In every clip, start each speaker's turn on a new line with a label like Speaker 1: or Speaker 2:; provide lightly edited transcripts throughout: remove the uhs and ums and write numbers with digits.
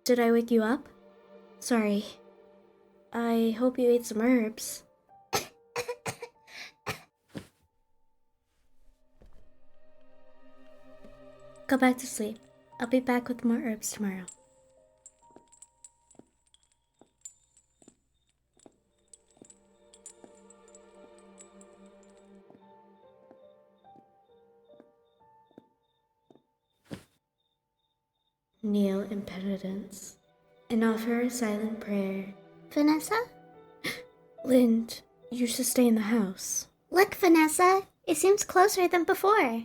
Speaker 1: Did I wake you up? Sorry. I hope you ate some herbs. Go back to sleep. I'll be back with more herbs tomorrow. Kneel in penitence and offer a silent prayer.
Speaker 2: Vanessa?
Speaker 1: Lind, you should stay in the house.
Speaker 2: Look, Vanessa, it seems closer than before.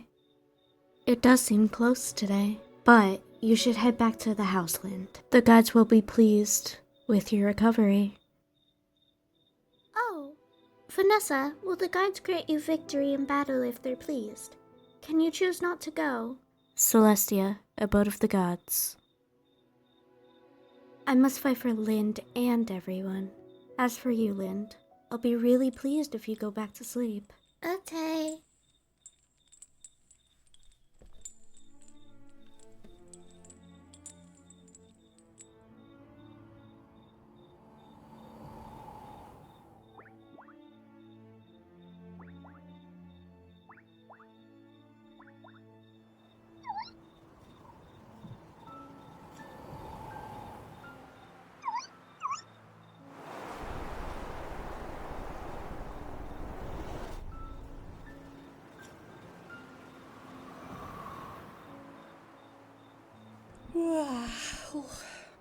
Speaker 1: It does seem close today, but you should head back to the house, Lind. The gods will be pleased with your recovery.
Speaker 2: Oh, Vanessa, will the gods grant you victory in battle if they're pleased? Can you choose not to go?
Speaker 1: Celestia, abode of the gods. I must fight for Lind and everyone. As for you, Lind, I'll be really pleased if you go back to sleep.
Speaker 2: Okay.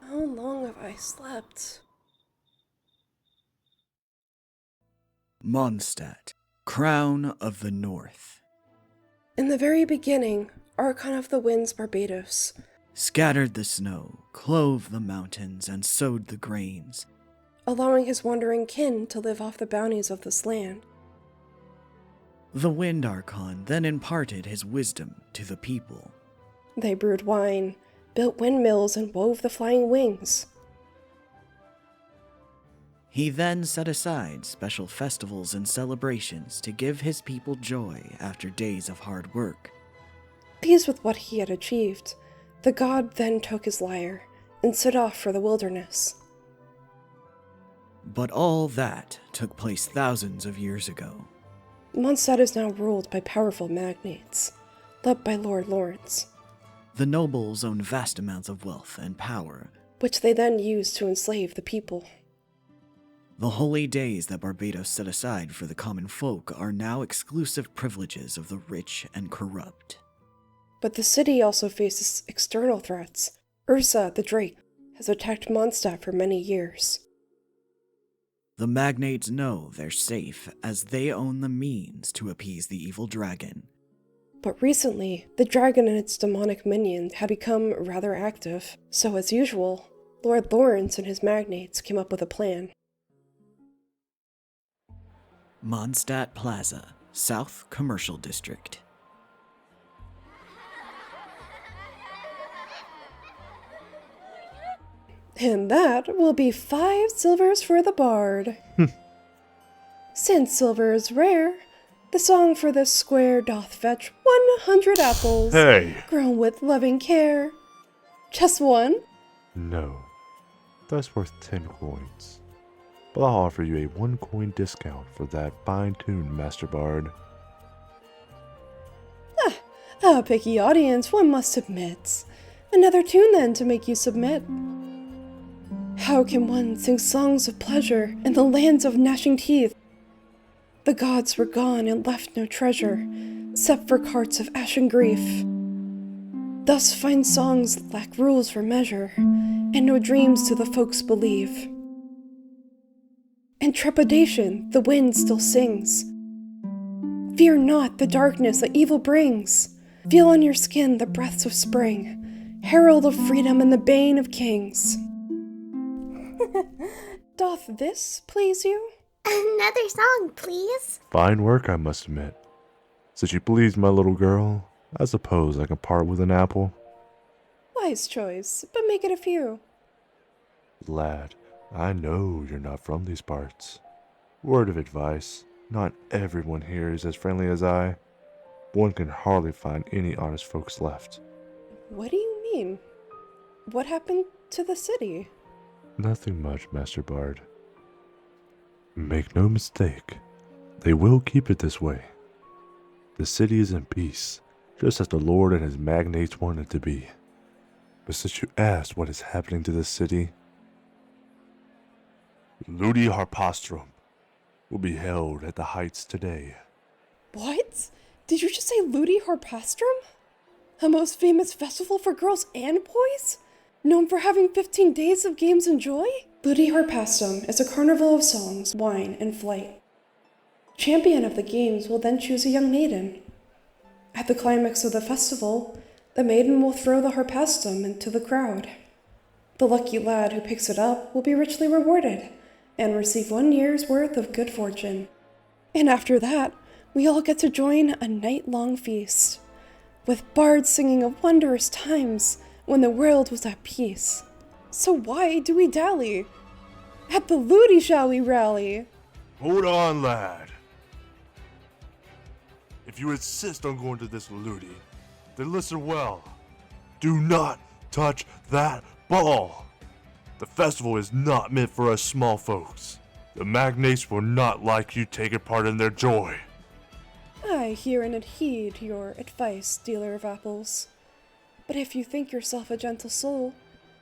Speaker 3: How long have I slept?
Speaker 4: Mondstadt, Crown of the North.
Speaker 3: In the very beginning, Archon of the Winds Barbados
Speaker 4: Scattered the snow, clove the mountains, and sowed the grains,
Speaker 3: allowing his wandering kin to live off the bounties of this land.
Speaker 4: The Wind Archon then imparted his wisdom to the people.
Speaker 3: They brewed wine, built windmills, and wove the flying wings.
Speaker 4: He then set aside special festivals and celebrations to give his people joy after days of hard work.
Speaker 3: Pleased with what he had achieved, the god then took his lyre and set off for the wilderness.
Speaker 4: But all that took place thousands of years ago.
Speaker 3: Mondstadt is now ruled by powerful magnates, led by Lord Lawrence,
Speaker 4: The nobles own vast amounts of wealth and power.
Speaker 3: which they then use to enslave the people.
Speaker 4: The holy days that Barbados set aside for the common folk are now exclusive privileges of the rich and corrupt.
Speaker 3: But the city also faces external threats. Ursa, the Drake, has attacked Mondstadt for many years.
Speaker 4: The magnates know they're safe as they own the means to appease the evil dragon.
Speaker 3: But recently, the dragon and its demonic minion have become rather active. So as usual, Lord Lawrence and his magnates came up with a plan.
Speaker 4: Mondstadt Plaza, South Commercial District.
Speaker 3: And that will be 5 silvers for the bard. Since silver is rare, the song for this square doth fetch 100 apples,
Speaker 5: Hey!
Speaker 3: grown with loving care. Just one?
Speaker 5: No. That's worth 10 coins. But I'll offer you a 1 coin discount for that fine tune, Master Bard.
Speaker 3: A picky audience, one must admit. Another tune then to make you submit. How can one sing songs of pleasure in the lands of gnashing teeth? The gods were gone and left no treasure, except for carts of ashen grief. Thus fine songs lack rules for measure, and no dreams do the folks believe. In trepidation, the wind still sings. Fear not the darkness that evil brings. Feel on your skin the breaths of spring, herald of freedom and the bane of kings. Doth this please you?
Speaker 2: Another song, please.
Speaker 5: Fine work, I must admit. Since you pleased my little girl, I suppose I can part with an apple.
Speaker 3: Wise choice, but make it a few.
Speaker 5: Lad, I know you're not from these parts. Word of advice, not everyone here is as friendly as I. One can hardly find any honest folks left.
Speaker 3: What do you mean? what happened to the city?
Speaker 5: Nothing much, Master Bard. Make no mistake, they will keep it this way. The city is in peace, just as the Lord and his magnates want it to be. But since you asked what is happening to the city, Ludi Harpastrum will be held at the Heights today.
Speaker 3: What? Did you just say Ludi Harpastrum? A most famous festival for girls and boys? Known for having 15 days of games and joy? Ludi Harpastrum is a carnival of songs, wine, and flight. Champion of the games will then choose a young maiden. At the climax of the festival, the maiden will throw the harpastrum into the crowd. The lucky lad who picks it up will be richly rewarded and receive 1 year's worth of good fortune. And after that, we all get to join a night-long feast, with bards singing of wondrous times when the world was at peace. So why do we dally? At the Ludi shall we rally?
Speaker 5: Hold on, lad. If you insist on going to this Ludi, then listen well. Do not touch that ball. The festival is not meant for us small folks. The magnates will not like you taking part in their joy.
Speaker 3: I hear and heed your advice, dealer of apples. But if you think yourself a gentle soul,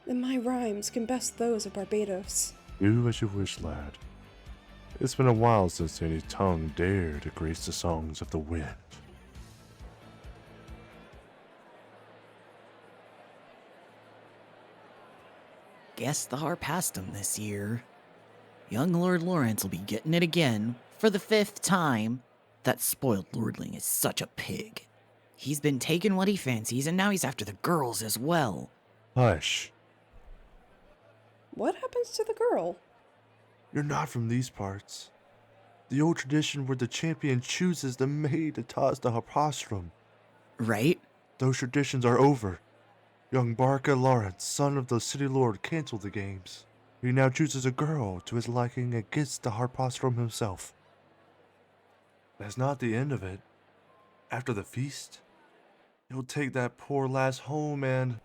Speaker 3: then my rhymes can best those of Barbados.
Speaker 5: Do as you wish, lad. It's been a while since any tongue dared to grace the songs of the wind.
Speaker 4: Guess the harpastrum this year. Young Lord Lawrence will be getting it again, for the 5th time. That spoiled lordling is such a pig. He's been taking what he fancies, and now he's after the girls as well.
Speaker 5: Hush.
Speaker 3: What happens to the girl?
Speaker 5: You're not from these parts. The old tradition where the champion chooses the maid to toss the harpastrum.
Speaker 4: Right?
Speaker 5: Those traditions are over. Young Barca Lawrence, son of the city lord, canceled the games. He now chooses a girl to his liking and gets the harpastrum himself. That's not the end of it. After the feast, he'll take that poor lass home and...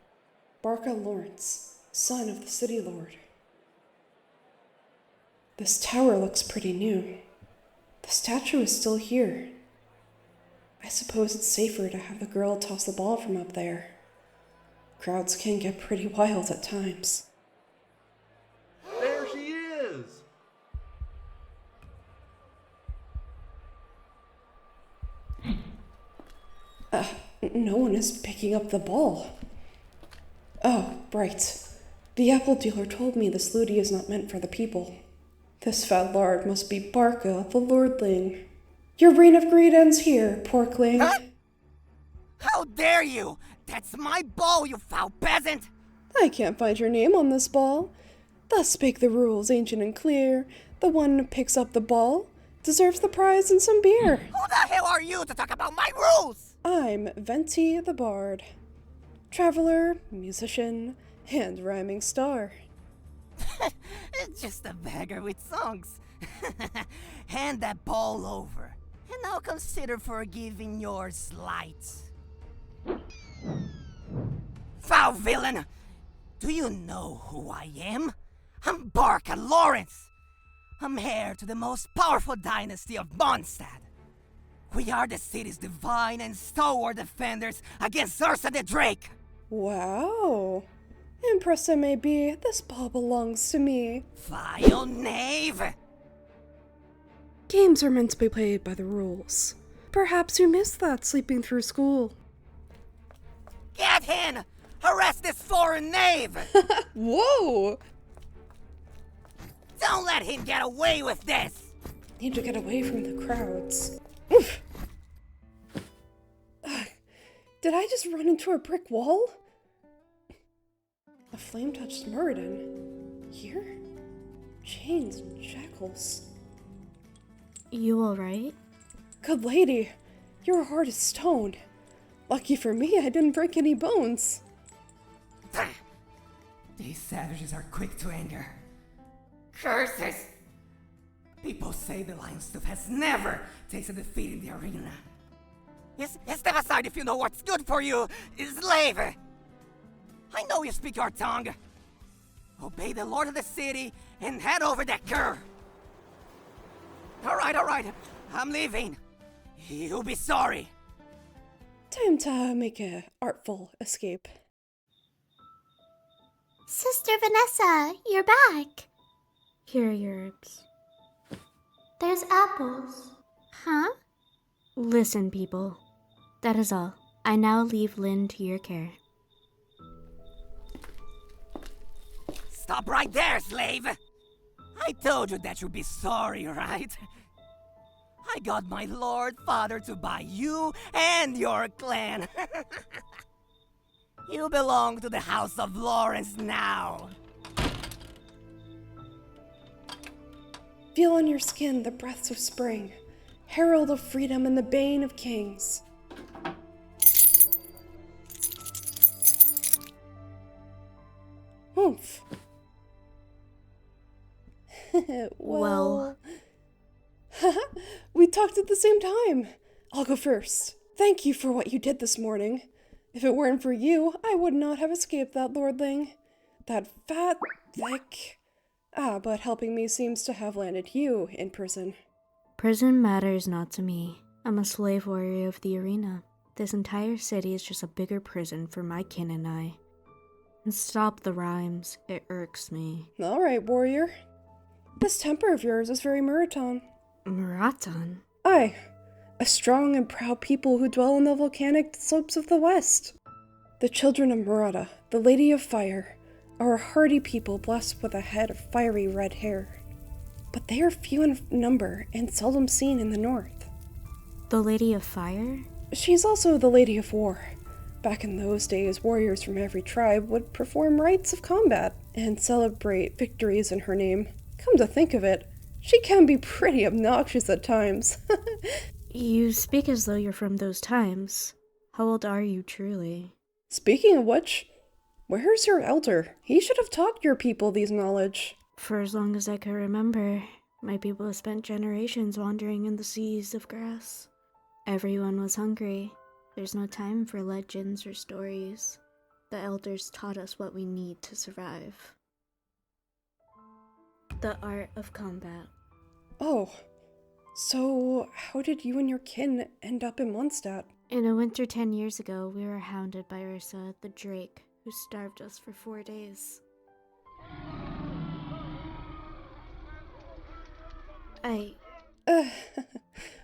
Speaker 3: Barca Lawrence, son of the city lord. This tower looks pretty new. The statue is still here. I suppose it's safer to have the girl toss the ball from up there. Crowds can get pretty wild at times.
Speaker 5: There she is!
Speaker 3: No one is picking up the ball. Oh, right. The apple dealer told me this ludi is not meant for the people. This fat lard must be Barca, the lordling. Your reign of greed ends here, porkling.
Speaker 6: Huh? How dare you! That's my ball, you foul peasant!
Speaker 3: I can't find your name on this ball. Thus spake the rules, ancient and clear. The one who picks up the ball deserves the prize and some beer.
Speaker 6: Who the hell are you to talk about my rules?
Speaker 3: I'm Venti the Bard. Traveler, musician, and rhyming star.
Speaker 6: Just a beggar with songs. Hand that ball over, and I'll consider forgiving your slights. Foul villain! Do you know who I am? I'm Barca Lawrence. I'm heir to the most powerful dynasty of Mondstadt. We are the city's divine and stalwart defenders against Ursa the Drake.
Speaker 3: Wow. Impressed I may be, this ball belongs to me.
Speaker 6: Vile knave!
Speaker 3: Games are meant to be played by the rules. Perhaps you missed that sleeping through school.
Speaker 6: Get in! Arrest this foreign knave!
Speaker 3: Whoa!
Speaker 6: Don't let him get away with this!
Speaker 3: Need to get away from the crowds. Oof! Did I just run into a brick wall? A flame-touched Muradin. Here? Chains and shackles.
Speaker 1: You alright?
Speaker 3: Good lady, your heart is stone. Lucky for me, I didn't break any bones.
Speaker 6: These savages are quick to anger. Curses! People say the Lion Stoof has never tasted defeat in the arena. Step aside if you know what's good for you, slave! I know you speak our tongue. Obey the lord of the city and head over that cur. All right. I'm leaving. You'll be sorry.
Speaker 3: Time to make a artful escape.
Speaker 2: Sister Vanessa, you're back.
Speaker 1: Here are your herbs.
Speaker 2: There's apples. Huh?
Speaker 1: Listen, people. That is all. I now leave Lynn to your care.
Speaker 6: Stop right there, slave! I told you that you'd be sorry, right? I got my lord father to buy you and your clan. You belong to the House of Lawrence now.
Speaker 3: Feel on your skin the breaths of spring, herald of freedom and the bane of kings. Oomph. Well... We talked at the same time. I'll go first. Thank you for what you did this morning. If it weren't for you, I would not have escaped that lordling. That fat, thick... but helping me seems to have landed you in prison.
Speaker 1: Prison matters not to me. I'm a slave warrior of the arena. This entire city is just a bigger prison for my kin and I. And stop the rhymes, it irks me.
Speaker 3: Alright, warrior. This temper of yours is very Muraton.
Speaker 1: Muraton?
Speaker 3: Aye, a strong and proud people who dwell on the volcanic slopes of the west. The children of Murata, the Lady of Fire, are a hardy people blessed with a head of fiery red hair. But they are few in number and seldom seen in the north.
Speaker 1: The Lady of Fire?
Speaker 3: She's also the Lady of War. Back in those days, warriors from every tribe would perform rites of combat and celebrate victories in her name. Come to think of it, she can be pretty obnoxious at times.
Speaker 1: You speak as though you're from those times. How old are you truly?
Speaker 3: Speaking of which, where's your elder? He should have taught your people these knowledge.
Speaker 1: For as long as I can remember, my people have spent generations wandering in the seas of grass. Everyone was hungry. There's no time for legends or stories. The elders taught us what we need to survive. The art of combat.
Speaker 3: Oh, so how did you and your kin end up in Mondstadt?
Speaker 1: In a winter 10 years ago, we were hounded by Ursa, the drake, who starved us for 4 days.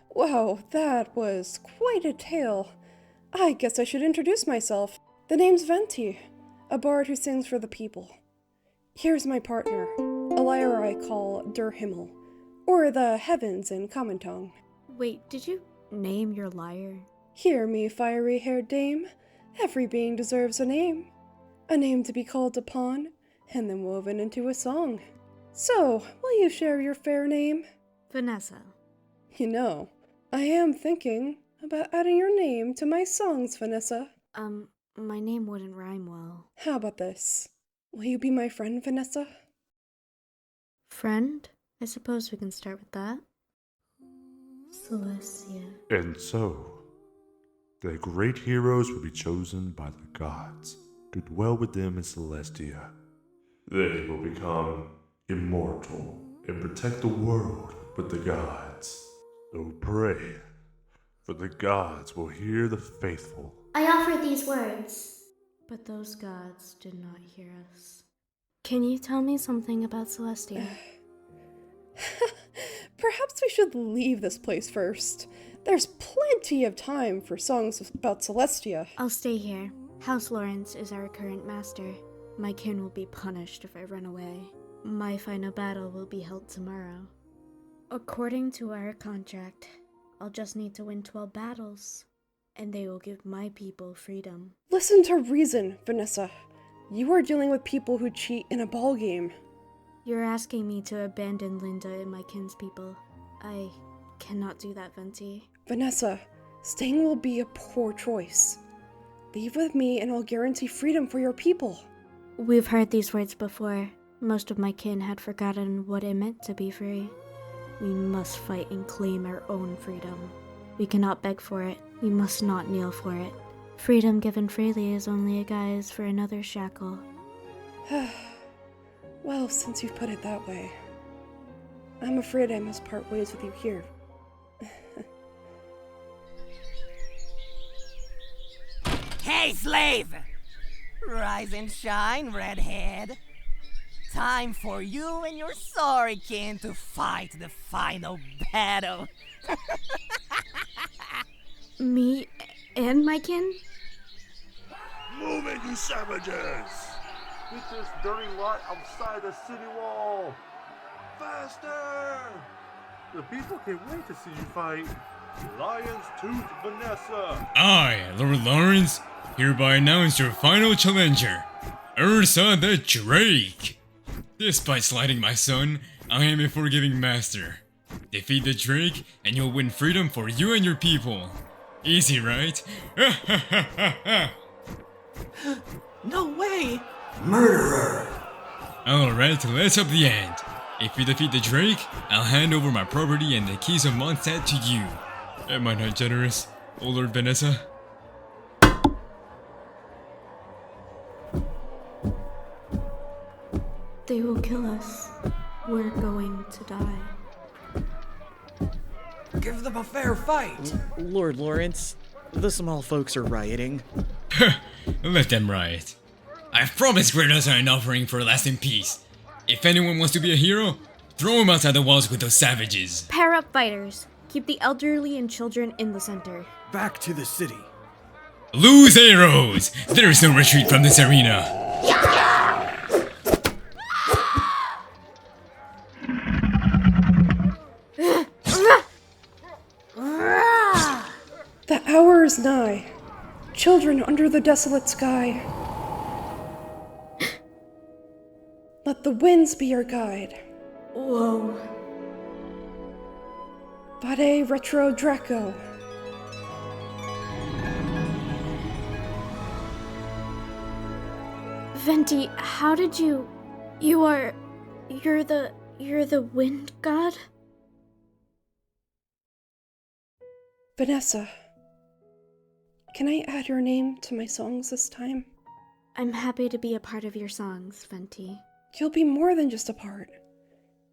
Speaker 3: Wow, that was quite a tale. I guess I should introduce myself. The name's Venti, a bard who sings for the people. Here's my partner, a lyre I call Der Himmel, or the heavens in common tongue.
Speaker 1: Wait, did you name your lyre?
Speaker 3: Hear me, fiery-haired dame. Every being deserves a name to be called upon, and then woven into a song. So, will you share your fair name?
Speaker 1: Vanessa.
Speaker 3: You know, I am thinking about adding your name to my songs, Vanessa.
Speaker 1: My name wouldn't rhyme well.
Speaker 3: How about this? Will you be my friend, Vanessa?
Speaker 1: Friend? I suppose we can start with that. Celestia.
Speaker 5: And so, the great heroes will be chosen by the gods to dwell with them in Celestia. They will become immortal and protect the world with the gods. So pray, for the gods will hear the faithful.
Speaker 2: I offer these words.
Speaker 1: But those gods did not hear us. Can you tell me something about Celestia?
Speaker 3: Perhaps we should leave this place first. There's plenty of time for songs about Celestia.
Speaker 1: I'll stay here. House Lawrence is our current master. My kin will be punished if I run away. My final battle will be held tomorrow. According to our contract, I'll just need to win 12 battles, and they will give my people freedom.
Speaker 3: Listen to reason, Vanessa. You are dealing with people who cheat in a ball game.
Speaker 1: You're asking me to abandon Linda and my kinspeople. I cannot do that, Venti.
Speaker 3: Vanessa, staying will be a poor choice. Leave with me and I'll guarantee freedom for your people.
Speaker 1: We've heard these words before. Most of my kin had forgotten what it meant to be free. We must fight and claim our own freedom. We cannot beg for it. We must not kneel for it. Freedom given freely is only a guise for another shackle.
Speaker 3: Well, since you've put it that way, I'm afraid I must part ways with you here.
Speaker 6: Hey, slave! Rise and shine, redhead. Time for you and your sorry kin to fight the final battle.
Speaker 1: Me and my kin?
Speaker 5: Move it, you savages! Get this dirty lot outside the city wall! Faster! The people can't wait to see you fight Lion's Tooth Vanessa!
Speaker 7: I, Lord Lawrence, hereby announce your final challenger, Ursa the Drake. Despite slighting my son, I am a forgiving master. Defeat the Drake, and you'll win freedom for you and your people. Easy, right?
Speaker 4: No way!
Speaker 8: Murderer!
Speaker 7: Alright, let's up the end. If you defeat the Drake, I'll hand over my property and the keys of Mondstadt to you. Am I not generous, O Lord Vanessa?
Speaker 1: They will kill us. We're going to die.
Speaker 8: Give them a fair fight!
Speaker 4: Lord Lawrence, the small folks are rioting.
Speaker 7: Let them riot. I've promised Greatness an offering for lasting peace. If anyone wants to be a hero, throw him outside the walls with those savages.
Speaker 1: Pair up fighters. Keep the elderly and children in the center.
Speaker 8: Back to the city.
Speaker 7: Lose arrows! There is no retreat from this arena.
Speaker 3: The hour is nigh. Children under the desolate sky. Let the winds be your guide.
Speaker 1: Whoa.
Speaker 3: Vade retro Draco.
Speaker 1: Venti, how did you... You're the wind god?
Speaker 3: Vanessa, can I add your name to my songs this time?
Speaker 1: I'm happy to be a part of your songs, Venti.
Speaker 3: You'll be more than just a part.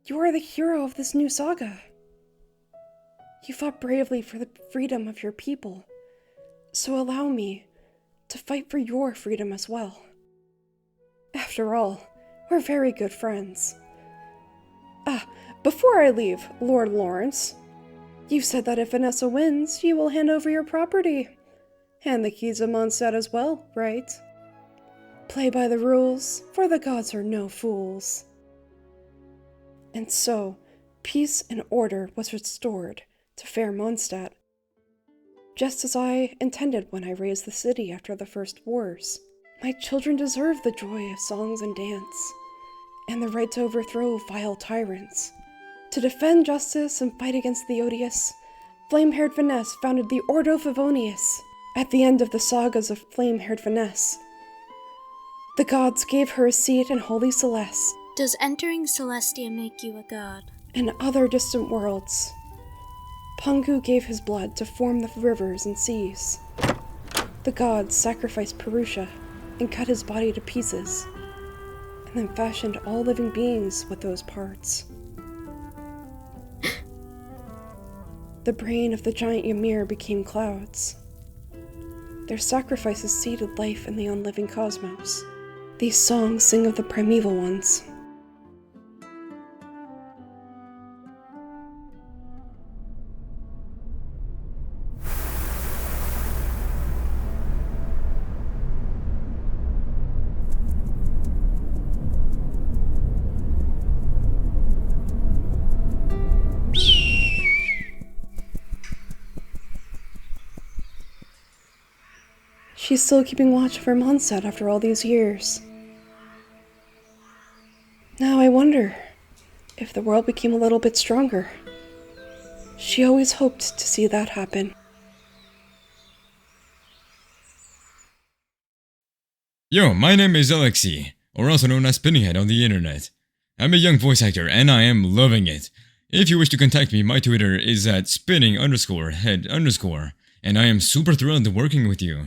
Speaker 3: You are the hero of this new saga. You fought bravely for the freedom of your people, so allow me to fight for your freedom as well. After all, we're very good friends. Before I leave, Lord Lawrence, you said that if Vanessa wins, you will hand over your property. And the keys of Mondstadt as well, right? Play by the rules, for the gods are no fools. And so, peace and order was restored to fair Mondstadt, just as I intended when I raised the city after the first wars. My children deserve the joy of songs and dance, and the right to overthrow vile tyrants. To defend justice and fight against the odious, flame-haired Vanessa founded the Ordo Favonius. At the end of the sagas of flame-haired Vanessa, the gods gave her a seat in Holy Celeste.
Speaker 2: Does entering Celestia make you a god?
Speaker 3: In other distant worlds, Pungu gave his blood to form the rivers and seas. The gods sacrificed Purusha and cut his body to pieces, and then fashioned all living beings with those parts. The brain of the giant Ymir became clouds. Their sacrifices seeded life in the unliving cosmos. These songs sing of the primeval ones. She's still keeping watch over Mondstadt after all these years. Now I wonder if the world became a little bit stronger. She always hoped to see that happen.
Speaker 7: Yo, my name is Alexi, or also known as Spinninghead on the internet. I'm a young voice actor and I am loving it. If you wish to contact me, my Twitter is at spinning_head_, and I am super thrilled working with you.